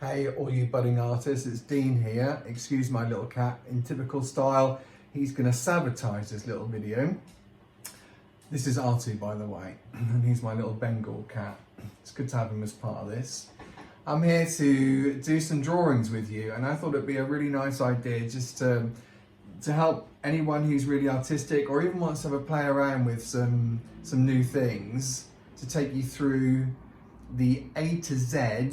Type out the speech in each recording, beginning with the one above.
Hey, all you budding artists, it's Dean here. Excuse my little cat. In typical style, he's going to sabotage this little video. This is Artu, by the way, and he's my little Bengal cat. It's good to have him as part of this. I'm here to do some drawings with you, and I thought it'd be a really nice idea just to help anyone who's really artistic or even wants to have a play around with some new things, to take you through the A to Z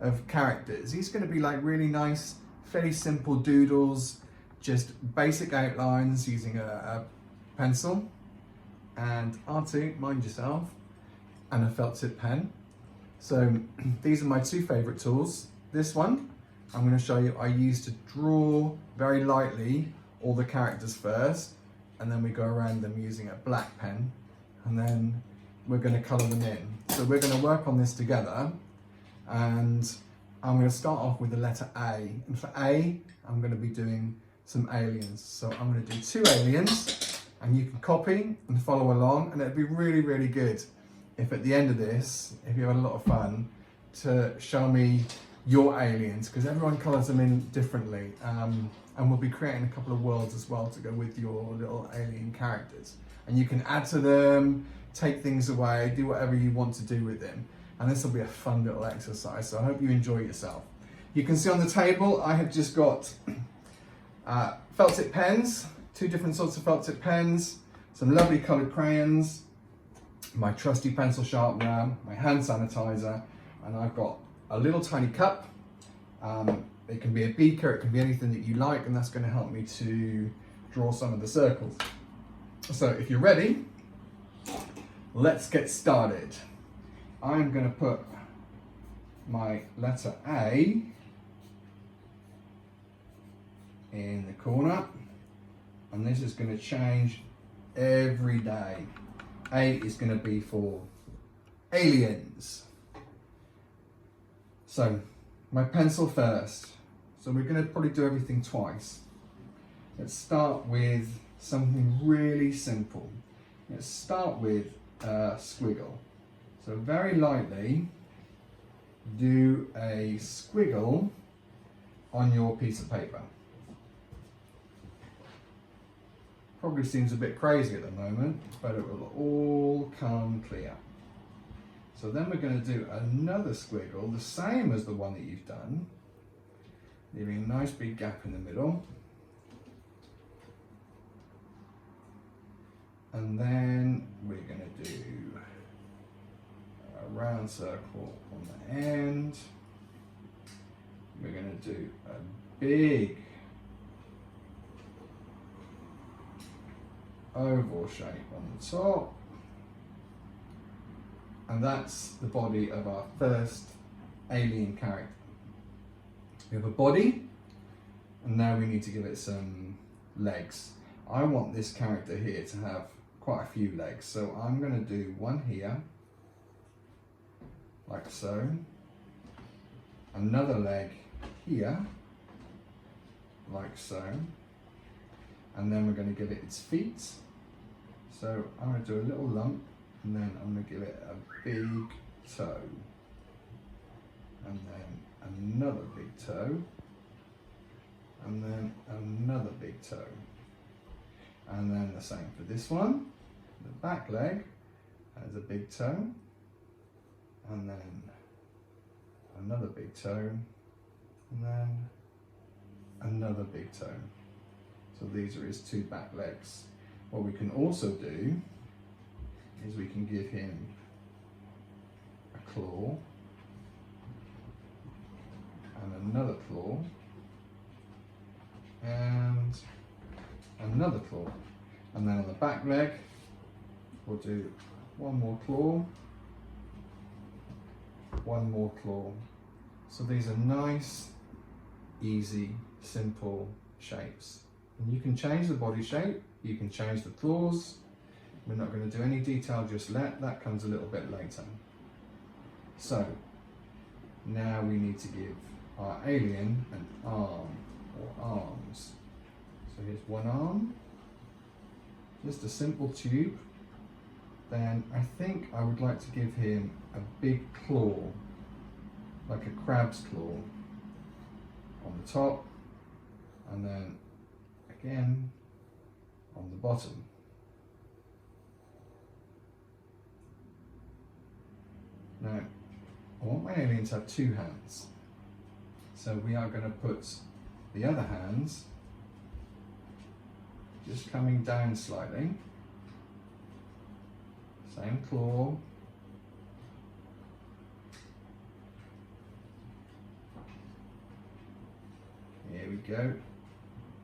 of characters. These are going to be like really nice, fairly simple doodles, just basic outlines using a pencil and Artu, mind yourself, and a felt tip pen. So these are my two favourite tools. This one I'm going to show you I use to draw very lightly all the characters first, and then we go around them using a black pen, and then we're going to colour them in. So we're going to work on this together, and I'm going to start off with the letter A. And for A, I'm going to be doing some aliens. So I'm going to do two aliens, and you can copy and follow along, and it'd be really, really good if at the end of this, if you have a lot of fun, to show me your aliens, because everyone colours them in differently. And we'll be creating a couple of worlds as well to go with your little alien characters. And you can add to them, take things away, do whatever you want to do with them. And this will be a fun little exercise, so I hope you enjoy yourself. You can see on the table, I have just got felt tip pens, two different sorts of felt tip pens, some lovely coloured crayons, my trusty pencil sharpener, my hand sanitizer, and I've got a little tiny cup. It can be a beaker, it can be anything that you like, and that's going to help me to draw some of the circles. So if you're ready, let's get started. I'm going to put my letter A in the corner, and this is going to change every day. A is going to be for aliens. So my pencil first. So we're going to probably do everything twice. Let's start with something really simple. Let's start with a squiggle. So very lightly do a squiggle on your piece of paper. Probably seems a bit crazy at the moment, but it will all come clear. So then we're going to do another squiggle, the same as the one that you've done, leaving a nice big gap in the middle. And then we're going to do a round circle on the end. We're going to do a big oval shape on the top. And that's the body of our first alien character. We have a body, and now we need to give it some legs. I want this character here to have quite a few legs, so I'm going to do one here, like so, another leg here, like so, and then we're going to give it its feet. So I'm going to do a little lump, and then I'm going to give it a big toe, and then another big toe, and then another big toe, and then the same for this one. The back leg has a big toe, and then another big toe, and then another big toe. So these are his two back legs. What we can also do is we can give him a claw, and another claw, and another claw. And then on the back leg, we'll do one more claw, one more claw. So these are nice, easy, simple shapes. And you can change the body shape, you can change the claws. We're not going to do any detail just yet, that comes a little bit later. So now we need to give our alien an arm or arms. So here's one arm, just a simple tube. Then I think I would like to give him a big claw. like a crab's claw on the top, and then again on the bottom. Now, I want my alien to have two hands, so we are going to put the other hands just coming down slightly, same claw, here we go,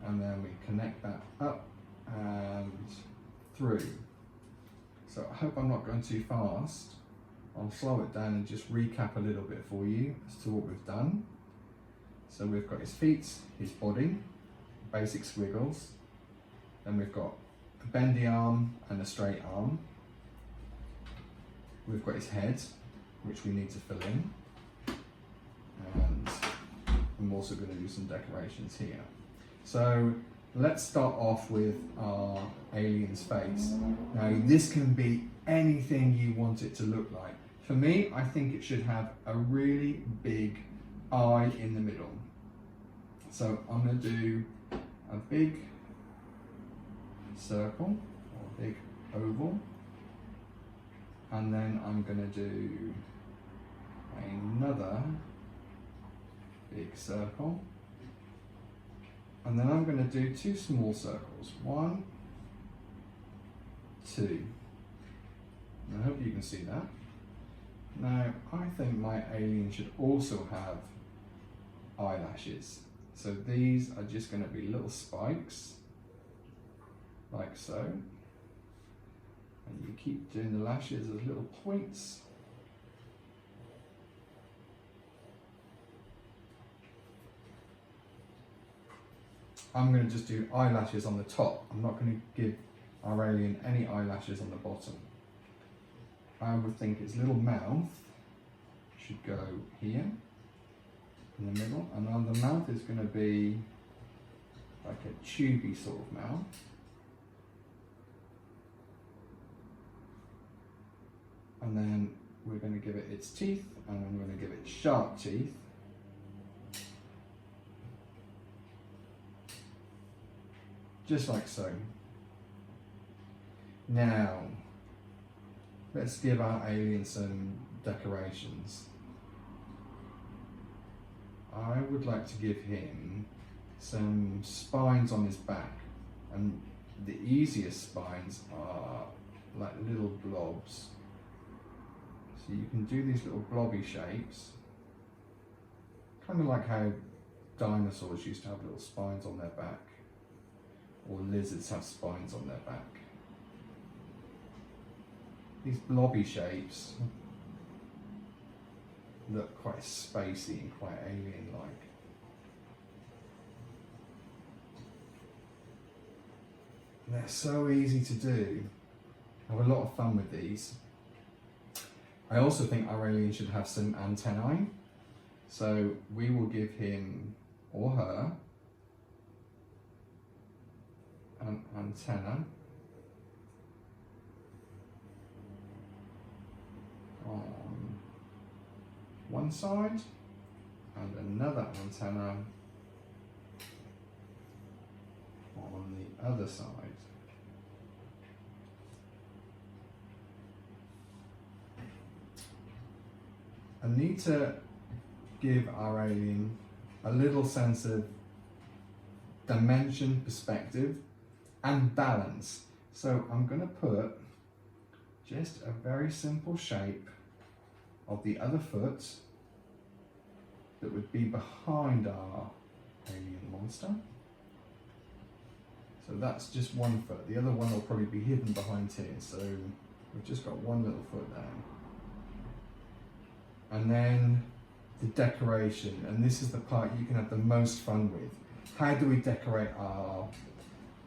and then we connect that up and through. So I hope I'm not going too fast. I'll slow it down and just recap a little bit for you as to what we've done. So we've got his feet, his body, basic squiggles. Then we've got a bendy arm and a straight arm. We've got his head, which we need to fill in. And I'm also going to do some decorations here. So let's start off with our alien's face. Now this can be anything you want it to look like. For me, I think it should have a really big eye in the middle. So I'm going to do a big circle or big oval, and then I'm going to do another big circle, and then I'm going to do two small circles, 1, 2. And I hope you can see that. Now, I think my alien should also have eyelashes. So these are just going to be little spikes, like so. And you keep doing the lashes as little points. I'm going to just do eyelashes on the top. I'm not going to give our alien any eyelashes on the bottom. I would think its little mouth should go here in the middle, and on the mouth is going to be like a tubey sort of mouth. And then we're going to give it its teeth, and then we're going to give it sharp teeth. Just like so. Now, let's give our alien some decorations. I would like to give him some spines on his back, and the easiest spines are like little blobs. So you can do these little blobby shapes, kind of like how dinosaurs used to have little spines on their back, or lizards have spines on their back. These blobby shapes look quite spacey and quite alien-like. They're so easy to do. I have a lot of fun with these. I also think our alien should have some antennae. So we will give him or her an antenna on one side and another antenna on the other side. I need to give our alien a little sense of dimension, perspective, and balance. So I'm going to put just a very simple shape of the other foot that would be behind our alien monster. So that's just one foot. The other one will probably be hidden behind here. So we've just got one little foot there. And then the decoration, and this is the part you can have the most fun with. How do we decorate our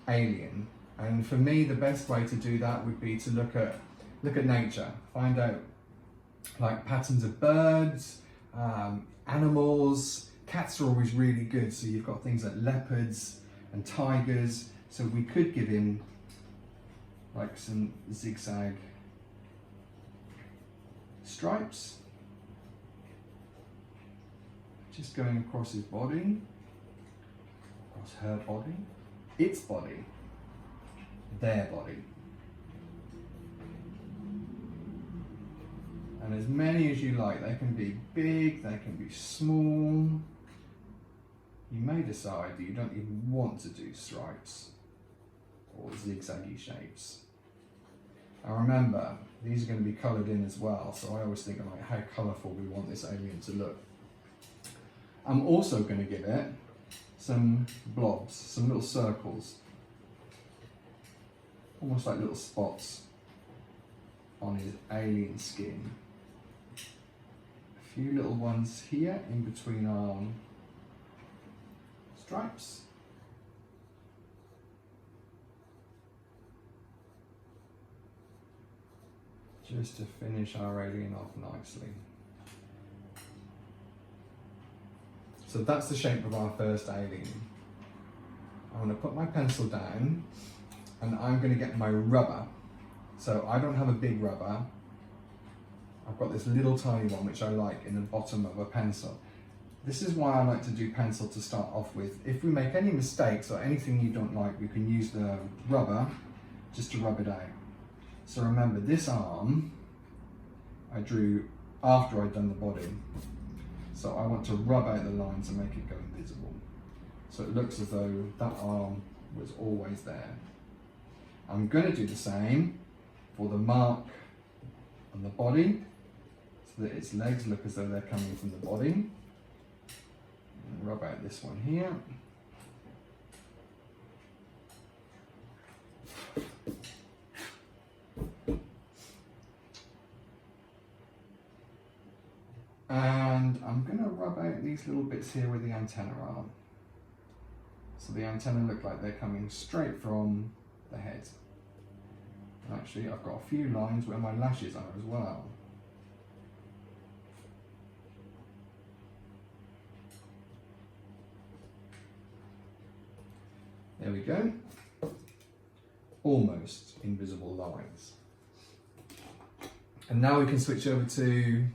alien? And for me, the best way to do that would be to look at nature, find out like patterns of birds, animals. Cats are always really good, so you've got things like leopards and tigers. So we could give him like some zigzag stripes. just going across his body, across her body, its body, their body. And as many as you like. They can be big, they can be small. You may decide that you don't even want to do stripes or zigzaggy shapes. Now remember, these are going to be coloured in as well, so I always think like how colourful we want this alien to look. I'm also going to give it some blobs, some little circles, almost like little spots on his alien skin. A few little ones here in between our stripes. Just to finish our alien off nicely. So that's the shape of our first alien. I'm going to put my pencil down and I'm going to get my rubber. So I don't have a big rubber. I've got this little tiny one which I like in the bottom of a pencil. This is why I like to do pencil to start off with. If we make any mistakes or anything you don't like, we can use the rubber just to rub it out. So remember, this arm I drew after I'd done the body. So I want to rub out the lines and make it go invisible. So it looks as though that arm was always there. I'm going to do the same for the mark on the body, so that its legs look as though they're coming from the body. And rub out this one here. And I'm going to rub out these little bits here where the antenna are. So the antenna look like they're coming straight from the head. And actually I've got a few lines where my lashes are as well. There we go. Almost invisible lines. And now we can switch over to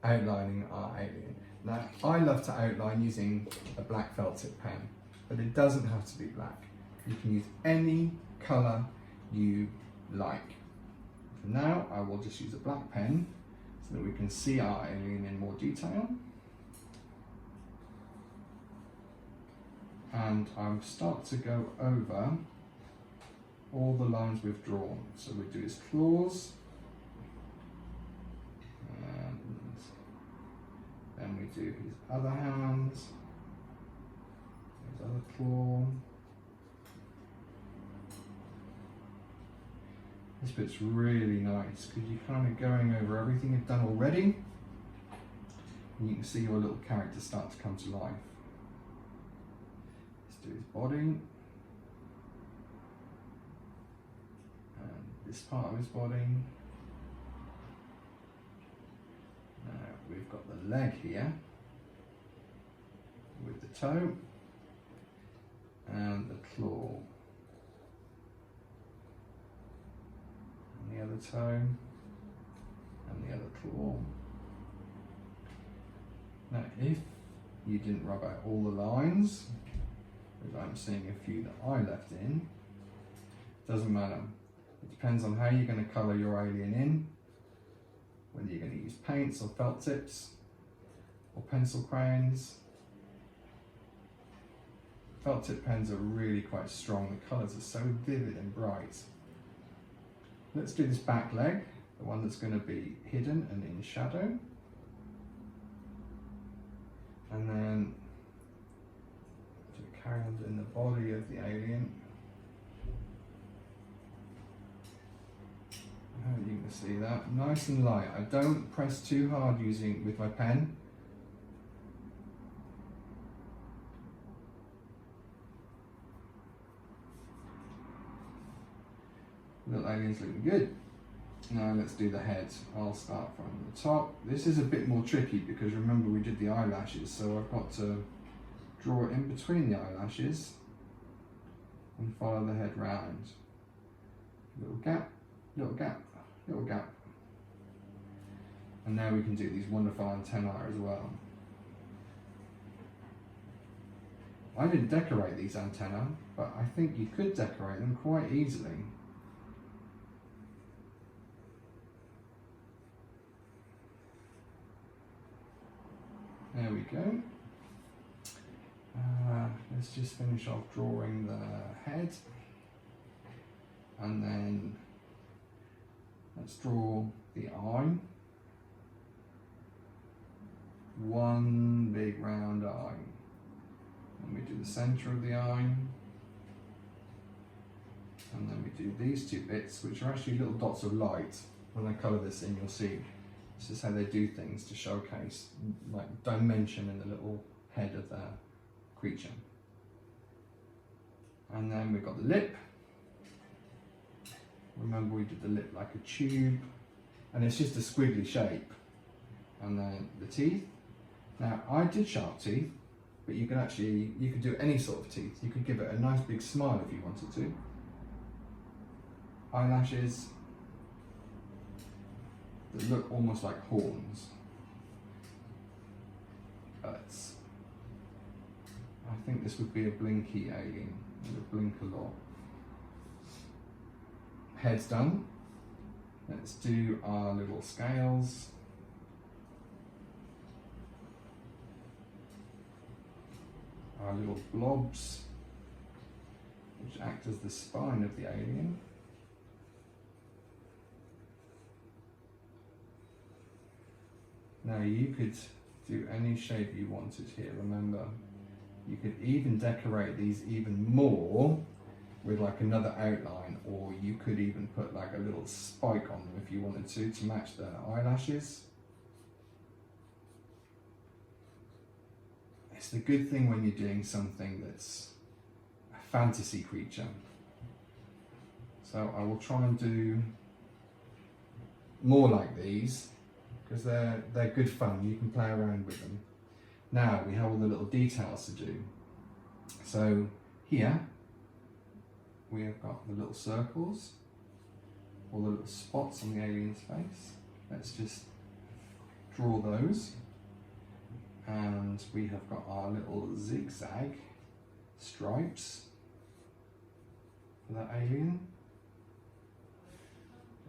outlining our alien. Now, I love to outline using a black felt tip pen, but it doesn't have to be black. You can use any colour you like. For now, I will just use a black pen so that we can see our alien in more detail. And I'll start to go over all the lines we've drawn. So we do his claws, and we do his other hands, his other claw. This bit's really nice because you're kind of going over everything you've done already, and you can see your little character start to come to life. Let's do his body, and this part of his body. We've got the leg here with the toe and the claw, and the other toe and the other claw. Now if you didn't rub out all the lines, because I'm seeing a few that I left in, doesn't matter. It depends on how you're going to colour your alien in. Whether you're going to use paints or felt tips or pencil crayons. Felt tip pens are really quite strong, the colours are so vivid and bright. Let's do this back leg, the one that's going to be hidden and in shadow. And then to carry on doing the body of the alien. I hope you can see that. Nice and light. I don't press too hard using with my pen. Little alien's looking good. Now let's do the head. I'll start from the top. This is a bit more tricky because remember we did the eyelashes, so I've got to draw it in between the eyelashes and follow the head round. Little gap, little gap, little gap. And now we can do these wonderful antennae as well. I didn't decorate these antennae, but I think you could decorate them quite easily. There we go. Let's just finish off drawing the head, and then let's draw the eye. One big round eye. And we do the centre of the eye. And then we do these two bits, which are actually little dots of light. When I colour this in, you'll see this is how they do things to showcase like dimension in the little head of the creature. And then we've got the lip. Remember, we did the lip like a tube, and it's just a squiggly shape. And then the teeth. Now, I did sharp teeth, but you could do any sort of teeth. You could give it a nice big smile if you wanted to. Eyelashes that look almost like horns. But I think this would be a blinky alien. It would blink a lot. Head's done. Let's do our little scales. Our little blobs, which act as the spine of the alien. Now you could do any shape you wanted here, remember. You could even decorate these even more with like another outline, or you could even put like a little spike on them if you wanted to match the eyelashes. It's the good thing when you're doing something that's a fantasy creature. So I will try and do more like these, because they're good fun. You can play around with them. Now we have all the little details to do. So here we have got the little circles, all the little spots on the alien's face. Let's just draw those. And we have got our little zigzag stripes for that alien.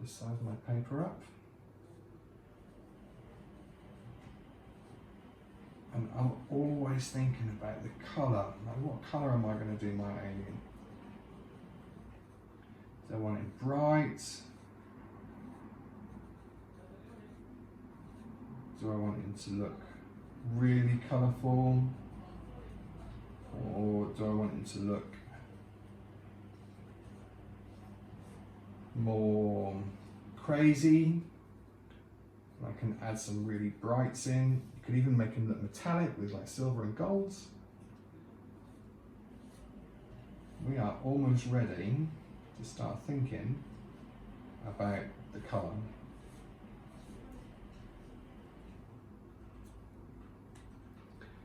Just size my paper up. And I'm always thinking about the colour. Like, what colour am I going to do my alien? Do I want it bright? Do I want it to look really colourful, or do I want it to look more crazy? I can add some really brights in. You could even make them look metallic with like silver and gold. We are almost ready to start thinking about the colour.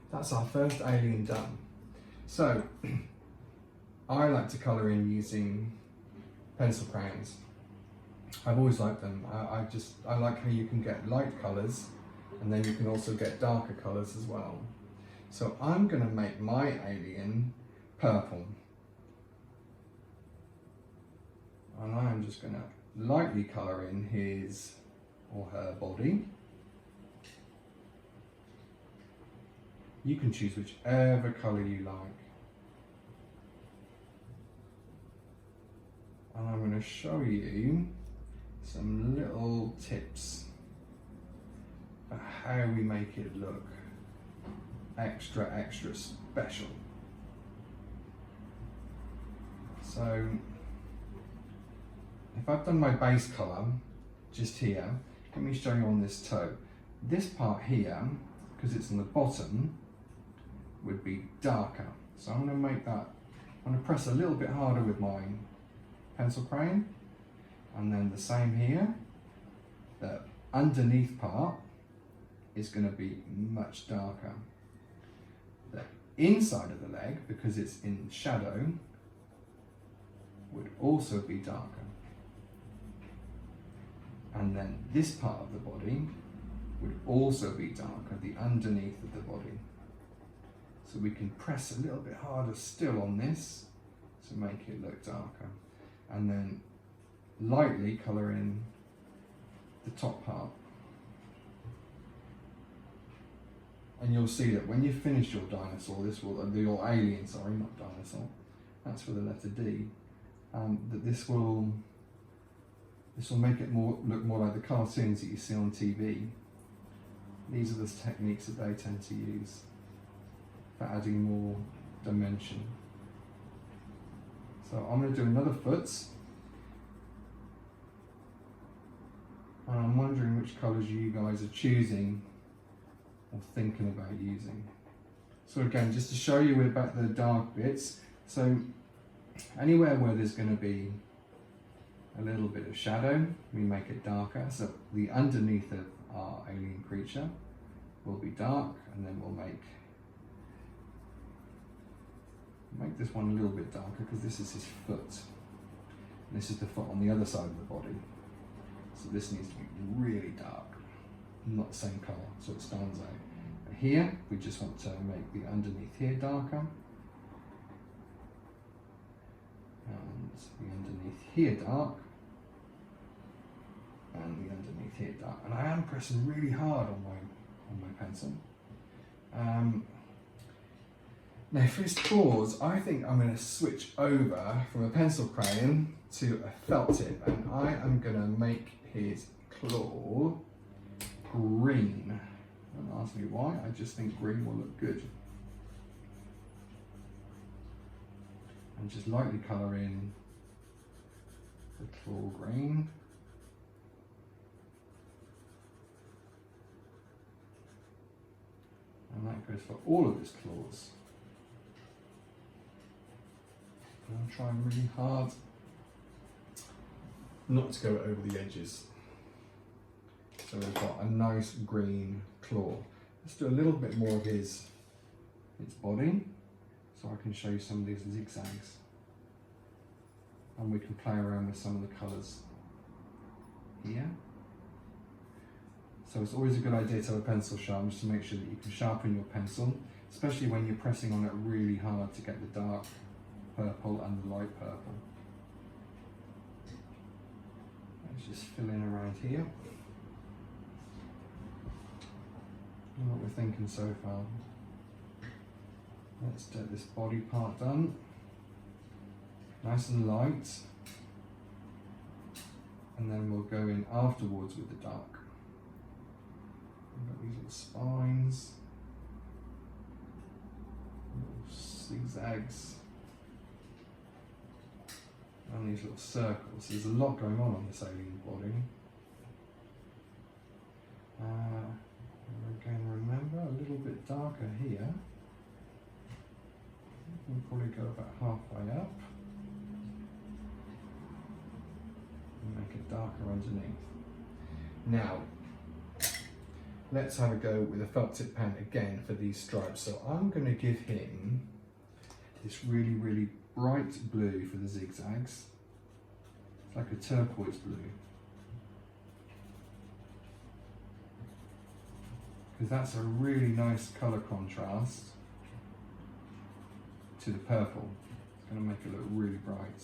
That's our first alien done. So, I like to colour in using pencil crayons. I've always liked them. I like how you can get light colours, and then you can also get darker colours as well. So I'm going to make my alien purple. And I am just going to lightly colour in his or her body. You can choose whichever colour you like. And I'm going to show you some little tips for how we make it look extra special. So if I've done my base colour just here, let me show you on this toe. This part here, because it's on the bottom, would be darker. So I'm going to make that, I'm going to press a little bit harder with my pencil crayon, and then the same here. The underneath part is going to be much darker. The inside of the leg, because it's in shadow, would also be darker. And then this part of the body would also be darker, the underneath of the body. So we can press a little bit harder still on this to make it look darker. And then lightly colour in the top part. And you'll see that when you finish your dinosaur, your alien, sorry, not dinosaur, that's for the letter D, that this will make it look more like the cartoons that you see on TV. These are the techniques that they tend to use for adding more dimension. So I'm going to do another foot. And I'm wondering which colours you guys are choosing or thinking about using. So again, just to show you about the dark bits, so anywhere where there's going to be a little bit of shadow, we make it darker. So the underneath of our alien creature will be dark, and then we'll make this one a little bit darker because this is his foot. And this is the foot on the other side of the body. So this needs to be really dark, not the same colour, so it stands out. And here, we just want to make the underneath here darker. And the underneath here dark. And the underneath here dark. And I am pressing really hard on my pencil. Now for his claws, I think I'm going to switch over from a pencil crayon to a felt tip, and I am going to make his claw green. Don't ask me why, I just think green will look good. And just lightly colour in the claw green. And that goes for all of his claws. I'm trying really hard not to go over the edges. So we've got a nice green claw. Let's do a little bit more of its body, so I can show you some of these zigzags. And we can play around with some of the colours here. So it's always a good idea to have a pencil sharpener just to make sure that you can sharpen your pencil, especially when you're pressing on it really hard to get the dark purple and the light purple. Let's just fill in around here. And what we're thinking so far. Let's get this body part done. Nice and light. And then we'll go in afterwards with the dark. We've got these little spines, little zigzags, and these little circles. There's a lot going on this alien body. Again, remember, a little bit darker here. We'll probably go about halfway up and make it darker underneath. Now, let's have a go with a felt tip pen again for these stripes. So I'm going to give him this really, really bright blue for the zigzags. It's like a turquoise blue. Because that's a really nice colour contrast to the purple. It's going to make it look really bright.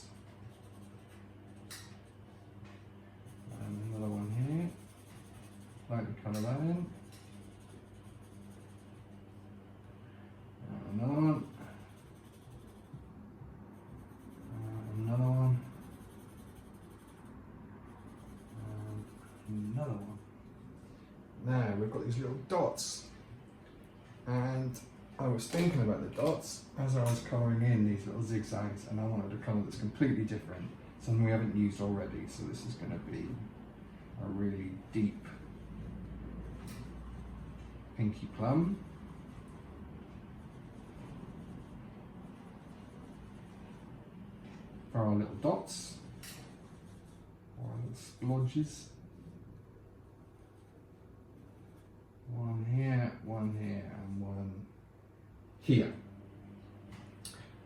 And another one here. Lightly colour that in. And another one. And another one. And another one. Now we've got these little dots, and I was thinking about the dots as I was colouring in these little zigzags, and I wanted a colour that's completely different, something we haven't used already. So this is going to be a really deep pinky plum. For our little dots, or our little splodges. One here, and one here.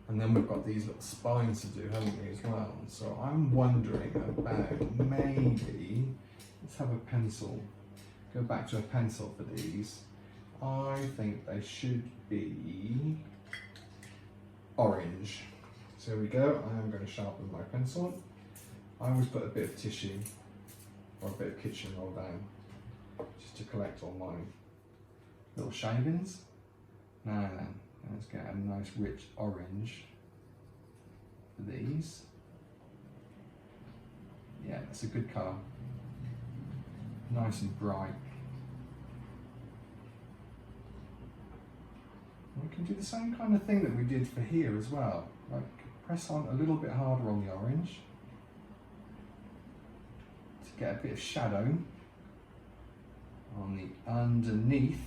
And then we've got these little spines to do, haven't we, as well? So I'm wondering about maybe, let's have a pencil, go back to a pencil for these, I think they should be orange. So here we go, I am going to sharpen my pencil. I always put a bit of tissue or a bit of kitchen roll down just to collect all my little shavings. Now then, let's get a nice rich orange for these. Yeah, that's a good colour. Nice and bright. We can do the same kind of thing that we did for here as well. Like press on a little bit harder on the orange to get a bit of shadow on the underneath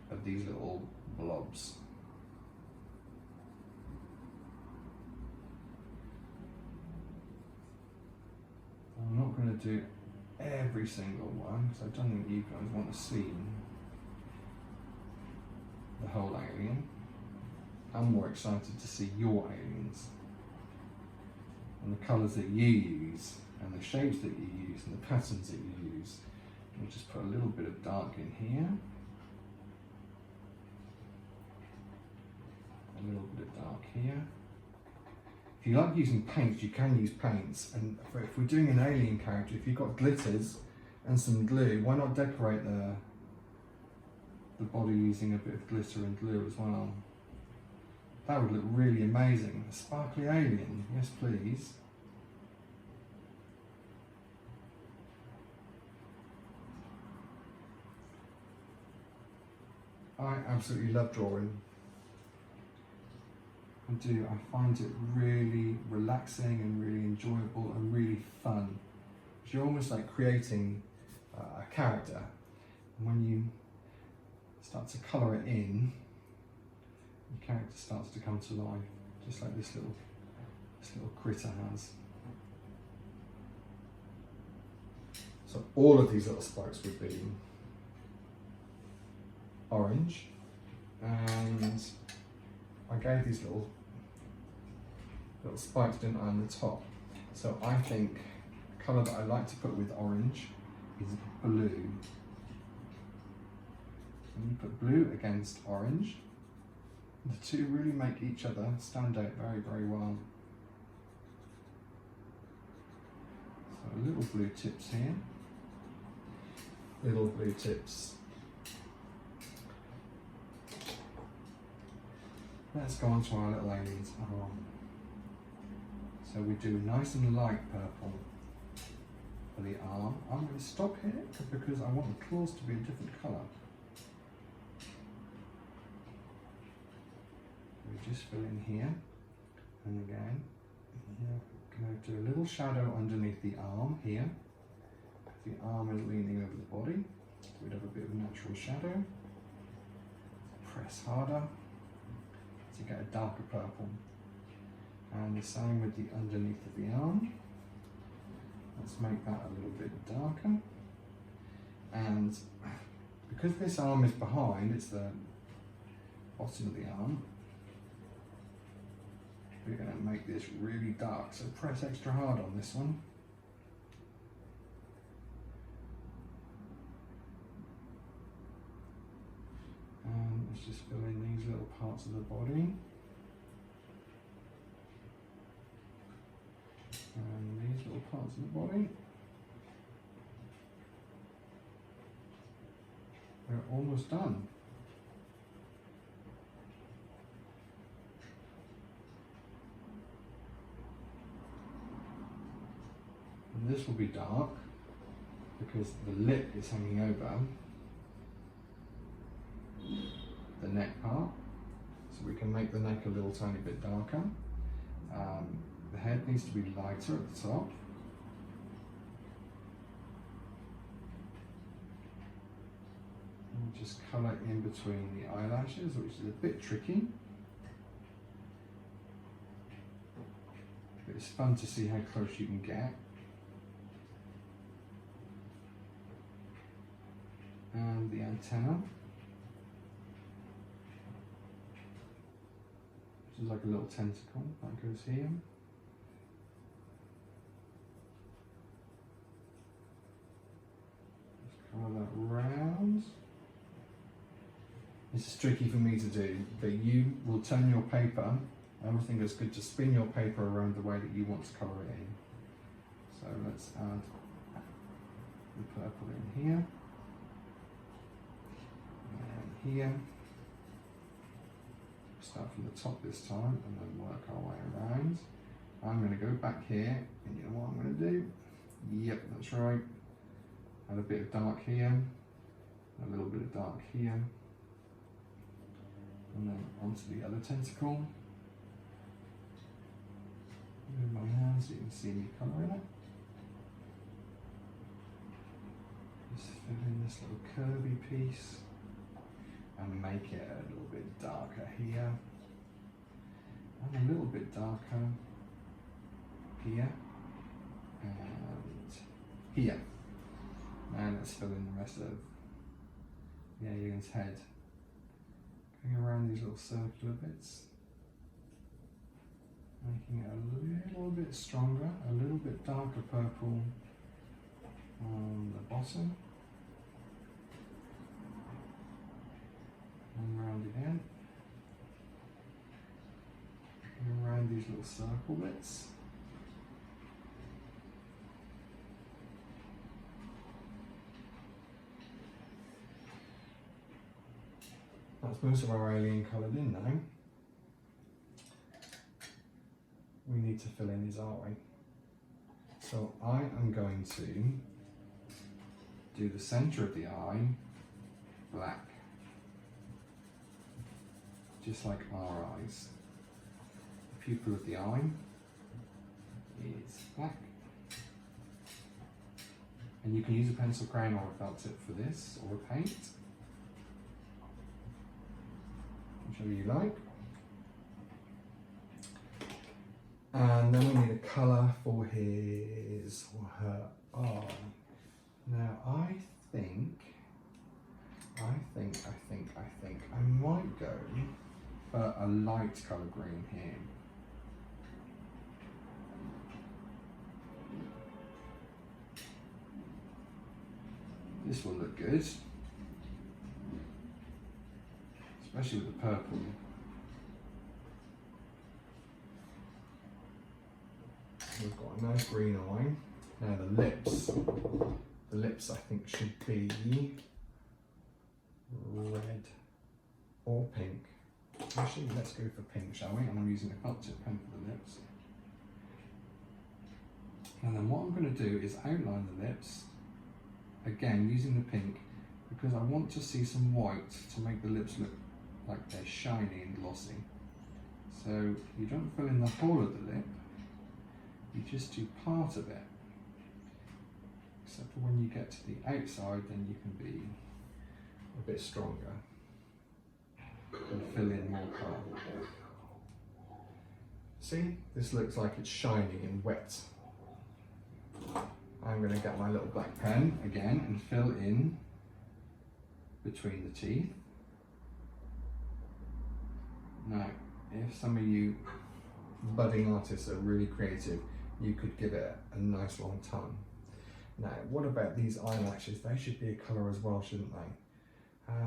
of these little blobs. I'm not going to do every single one because I don't think you guys want to see the whole alien. I'm more excited to see your aliens and the colours that you use and the shapes that you use and the patterns that you use. We'll just put a little bit of dark in here, a little bit of dark here. If you like using paints, you can use paints, and if we're doing an alien character, if you've got glitters and some glue, why not decorate the body using a bit of glitter and glue as well? That would look really amazing. A sparkly alien, yes please. I absolutely love drawing. I find it really relaxing and really enjoyable and really fun. You're almost like creating a character, and when you start to colour it in, the character starts to come to life, just like this little critter has. So all of these little spikes would be orange, and I gave these little spikes, didn't I, on the top. So I think the colour that I like to put with orange is blue. And you put blue against orange. The two really make each other stand out very, very well. So little blue tips here. Little blue tips. Let's go on to our little alien's arm. So we do nice and light purple for the arm. I'm going to stop here because I want the claws to be a different colour. We just fill in here, and again, I'm going to do a little shadow underneath the arm here. The arm is leaning over the body, so we'd have a bit of natural shadow. Press harder to get a darker purple, and the same with the underneath of the arm. Let's make that a little bit darker, and because this arm is behind, it's the bottom of the arm, we're going to make this really dark, so press extra hard on this one. And let's just fill in these little parts of the body. And these little parts of the body. We're almost done. And this will be dark because the lip is hanging over the neck part, so we can make the neck a little tiny bit darker. The head needs to be lighter at the top. And just colour in between the eyelashes, which is a bit tricky. But it's fun to see how close you can get. And the antenna, which is like a little tentacle that goes here. Just Follow that round. This is tricky for me to do, but you will turn your paper. Everything is good to spin your paper around the way that you want to colour it in. So let's add the purple in here and here. Start from the top this time and then work our way around. I'm going to go back here, and you know what I'm going to do? Yep, that's right. Add a bit of dark here, a little bit of dark here, and then onto the other tentacle. Move my hand so you can see me colour in it. Just fill in this little curvy piece and make it a little bit darker here and a little bit darker here and here. And let's fill in the rest of the alien's head. Going around these little circular bits, making it a little bit stronger, a little bit darker purple on the bottom. And round again. And around these little circle bits. That's most of our alien coloured in now. We need to fill in his, aren't we? So I am going to do the centre of the eye black, just like our eyes. The pupil of the eye is black. And you can use a pencil crayon or a felt tip for this, or a paint, whichever you like. And then we need a colour for his or her arm. Now I think I might go for a light colour green here. This will look good, especially with the purple. We've got a nice green eye. Now the lips I think should be red or pink. Actually, let's go for pink, shall we? And I'm using a felt tip pen for the lips. And then what I'm going to do is outline the lips, again using the pink, because I want to see some white to make the lips look like they're shiny and glossy. So you don't fill in the whole of the lip, you just do part of it. Except for when you get to the outside, then you can be a bit stronger and fill in more colour. See, this looks like it's shiny and wet. I'm going to get my little black pen again and fill in between the teeth. Now, if some of you budding artists are really creative, you could give it a nice long tongue. Now, what about these eyelashes? They should be a colour as well, shouldn't they? I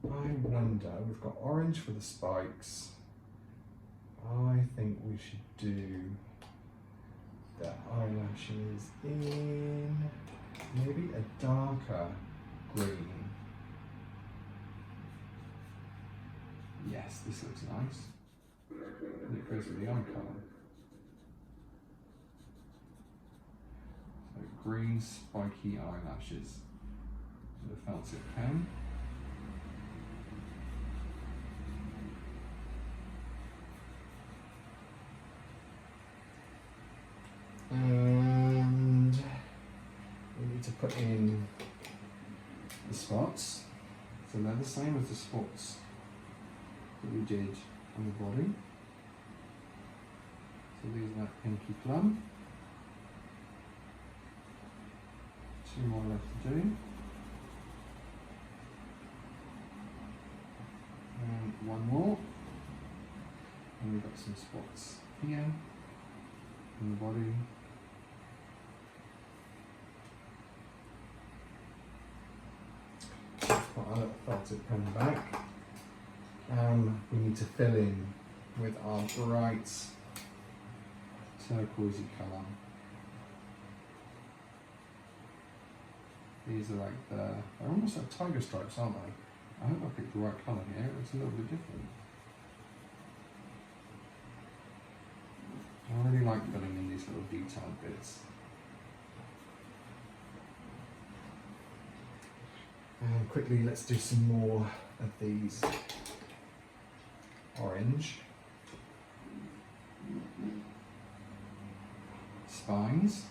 wonder, we've got orange for the spikes. I think we should do the eyelashes in maybe a darker green. Yes, this looks nice. And it goes with the eye colour. So green spiky eyelashes with a felt tip pen. And we need to put in the spots. So they're the same as the spots that we did on the body. So these are that pinky plum. 2 more left to do. And 1 more. And we've got some spots here in the body. put our little felted pen back. We need to fill in with our bright turquoisey colour. These are like they're almost like tiger stripes, aren't they? I hope I picked the right colour here. It's a little bit different. I really like filling in these little detailed bits. And quickly, let's do some more of these orange spines,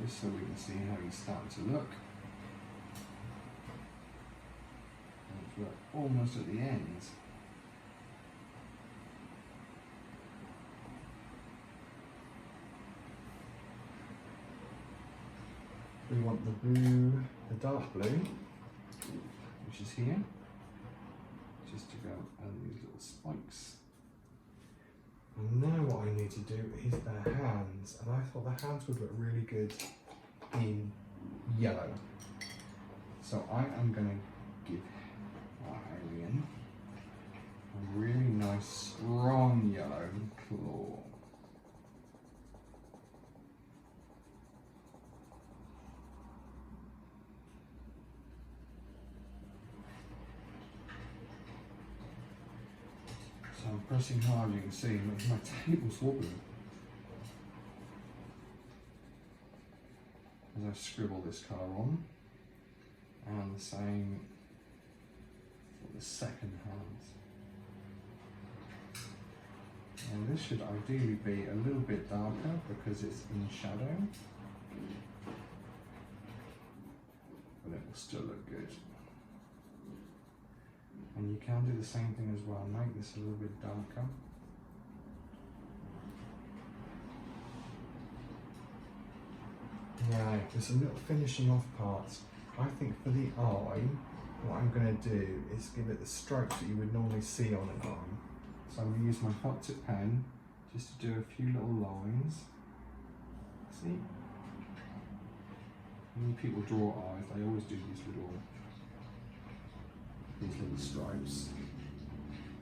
just so we can see how he's starting to look. And we're almost at the end. We want the blue, the dark blue, which is here, just to go and these little spikes. And now what I need to do is their hands, and I thought the hands would look really good in yellow. So I am going to give our alien a really nice strong yellow claw. So I'm pressing hard, you can see, my table's wobbling as I scribble this colour on, and the same for the second hand. And this should ideally be a little bit darker because it's in shadow, but it will still look good. And you can do the same thing as well, make this a little bit darker. Now, there's some little finishing off parts. I think for the eye, what I'm going to do is give it the stripes that you would normally see on an eye. So I'm going to use my hot tip pen just to do a few little lines. See? When people draw eyes, they always do these little stripes.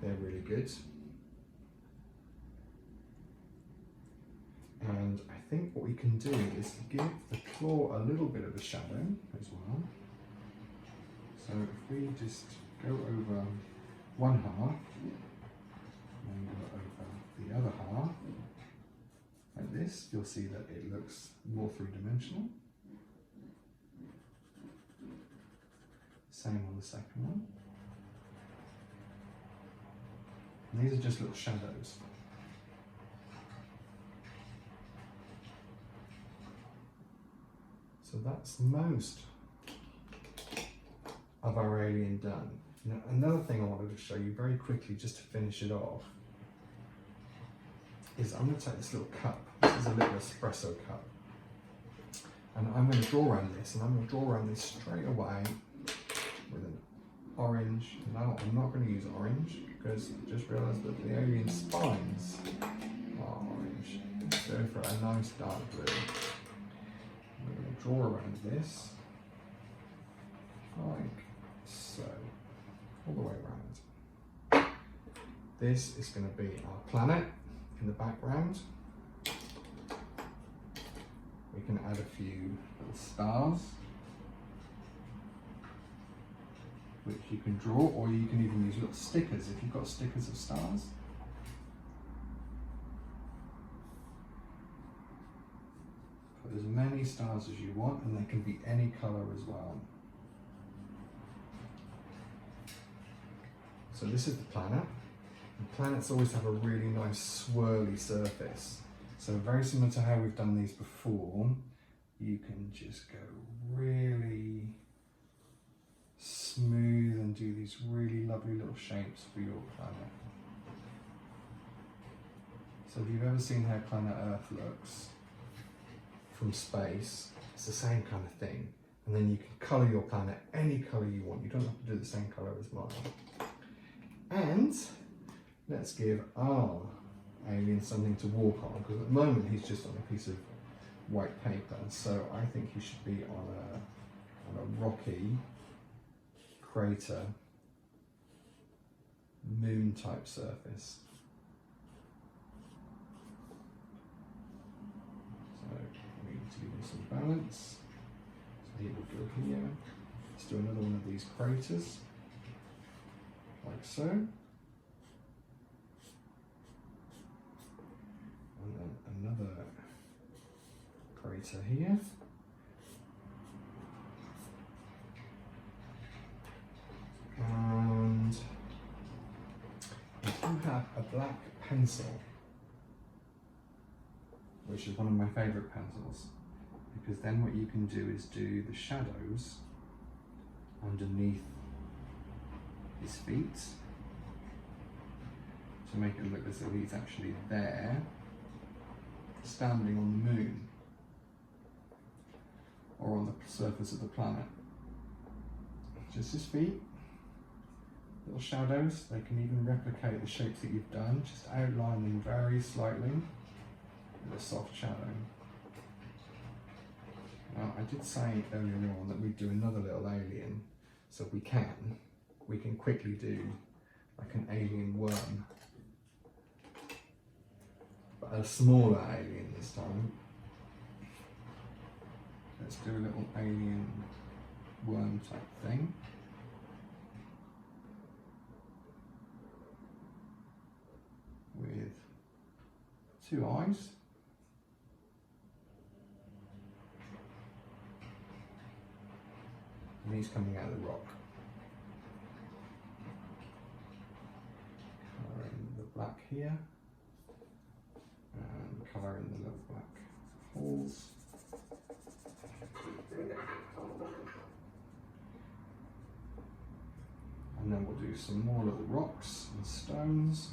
They're really good. And I think what we can do is give the claw a little bit of a shadow as well. So if we just go over one half and go over the other half like this, you'll see that it looks more three-dimensional. Same on the second one. And these are just little shadows. So that's most of our alien done. Now, another thing I wanted to show you very quickly, just to finish it off, is I'm going to take this little cup. This is a little espresso cup. And I'm going to draw around this, and I'm going to draw around this straight away with an orange. No, I'm not going to use orange, because I just realised that the alien spines are orange. Let's go for a nice dark blue. I'm going to draw around this, like so, all the way around. This is going to be our planet in the background. We can add a few little stars, which you can draw, or you can even use little stickers if you've got stickers of stars. Put as many stars as you want, and they can be any colour as well. So this is the planet. And planets always have a really nice swirly surface. So very similar to how we've done these before, you can just go really smooth and do these really lovely little shapes for your planet. So if you've ever seen how planet Earth looks from space, it's the same kind of thing. And then you can colour your planet any colour you want. You don't have to do the same colour as mine. And let's give our alien something to walk on, because at the moment he's just on a piece of white paper. So I think he should be on rocky crater moon type surface. So we need to give it some balance. So here we go here. Let's do another one of these craters, like so. And then another crater here. And if you have a black pencil, which is one of my favourite pencils, because then what you can do is do the shadows underneath his feet to make it look as though he's actually there, standing on the moon or on the surface of the planet. Just his feet, little shadows. They can even replicate the shapes that you've done, just outline them very slightly with a soft shadow. Now, I did say earlier on that we'd do another little alien, so if we can quickly do like an alien worm, but a smaller alien this time. Let's do a little alien worm type thing. With 2 eyes. And he's coming out of the rock. Colouring the black here. And colouring the little black holes. And then we'll do some more little rocks and stones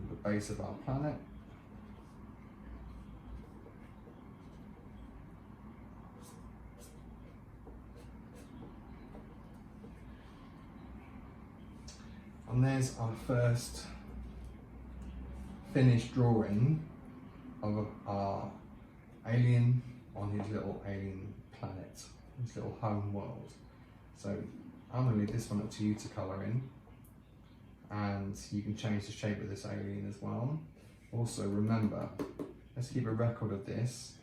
at the base of our planet. And there's our first finished drawing of our alien on his little alien planet, his little home world. So I'm going to leave this one up to you to colour in, and you can change the shape of this alien as well. Also remember, let's keep a record of this.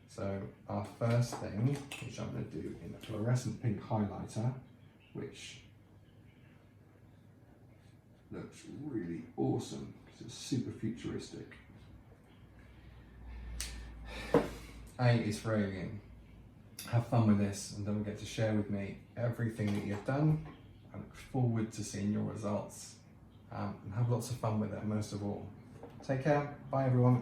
So our first thing, which I'm going to do in a fluorescent pink highlighter, which looks really awesome because it's super futuristic. A is for alien. Have fun with this, and don't forget to share with me everything that you've done. I look forward to seeing your results, and have lots of fun with it most of all. Take care. Bye everyone.